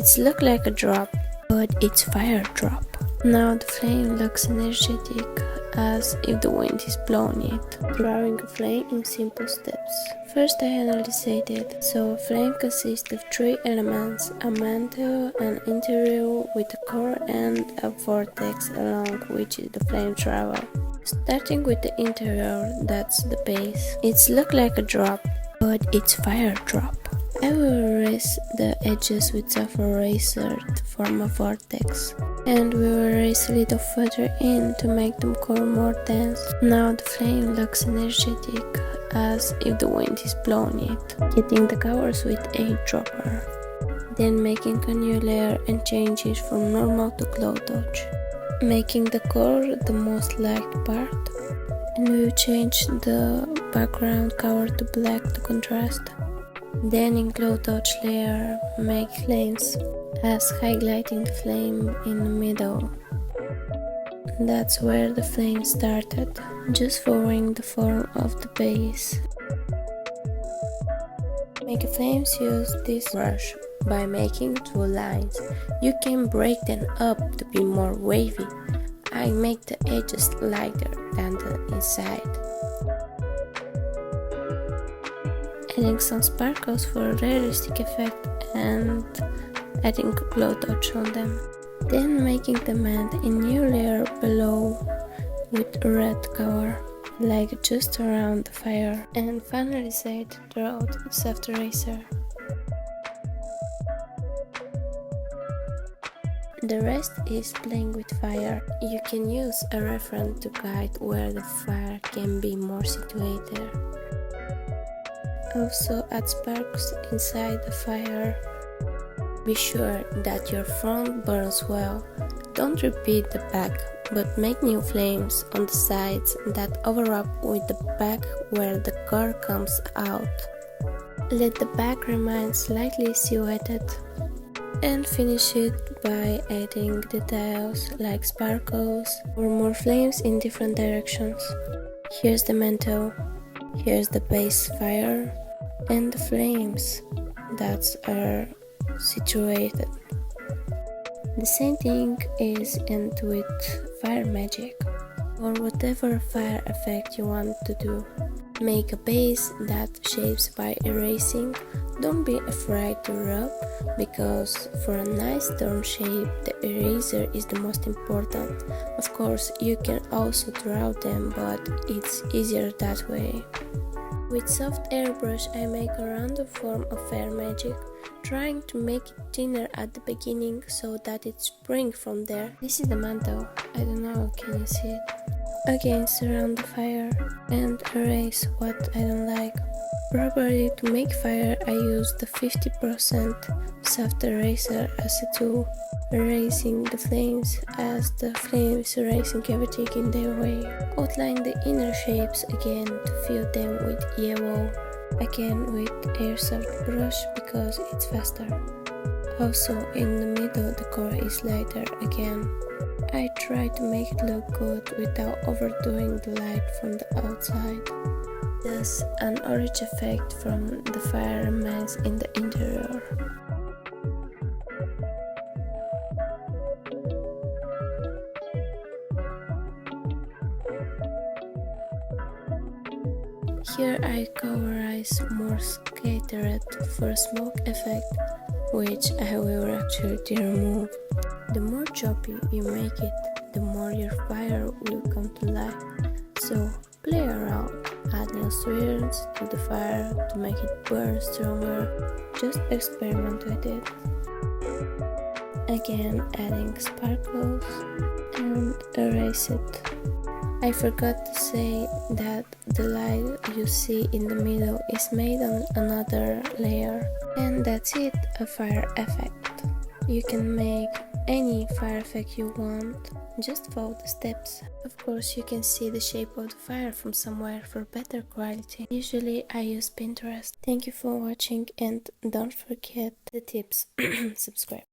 It's look like a drop, but it's fire drop. Now the flame looks energetic, as if the wind is blowing it. Drawing a flame in simple steps. First I analyzed it. So a flame consists of three elements: a mantle, an interior with a core, and a vortex along which the flame travels. Starting with the interior, that's the base. It's look like a drop, but it's fire drop. I will erase the edges with soft eraser to form a vortex, and we will erase a little further in to make the core more dense. Now the flame looks energetic, as if the wind is blowing it. Getting the colors with a dropper, then making a new layer and change it from normal to glow touch, making the core the most liked part, and we will change the background color to black to contrast. Then in glow touch layer, make flames, as highlighting the flame in the middle. That's where the flame started, just following the form of the base. Make flames use this brush. By making two lines, you can break them up to be more wavy. I make the edges lighter than the inside. Adding some sparkles for a realistic effect and adding glow touch on them. Then making them add a new layer below with a red color, like just around the fire. And finally set the road with soft eraser. The rest is playing with fire. You can use a reference to guide where the fire can be more situated. Also add sparks inside the fire. Be sure that your front burns well. Don't repeat the back, but make new flames on the sides that overlap with the back where the core comes out. Let the back remain slightly silhouetted. And finish it by adding details like sparkles or more flames in different directions. Here's the mantle, here's the base fire, and the flames that are situated. The same thing is end with fire magic, or whatever fire effect you want to do. Make a base that shapes by erasing. Don't be afraid to rub, because for a nice turn shape, the eraser is the most important. Of course, you can also draw them, but it's easier that way. With soft airbrush, I make a random form of fire magic, trying to make it thinner at the beginning so that it springs from there. This is the mantle. I don't know, can you see it? Again, surround the fire and erase what I don't like. Probably to make fire I use the 50% soft eraser as a tool, erasing the flames as the flames erasing everything in their way. Outline the inner shapes again to fill them with yellow, again with airsoft brush because it's faster. Also in the middle the core is lighter again. I try to make it look good without overdoing the light from the outside. Thus, an orange effect from the fire remains in the interior. Here I colorize more scattered for a smoke effect, which I will actually remove. The more choppy you make it, the more your fire will come to life. So play around, add new strands to the fire to make it burn stronger. Just experiment with it. Again adding sparkles and erase it. I forgot to say that the light you see in the middle is made on another layer. And that's it, a fire effect. You can make any fire effect you want, just follow the steps. Of course, you can see the shape of the fire from somewhere for better quality. Usually I use Pinterest. Thank you for watching and don't forget the tips. Subscribe.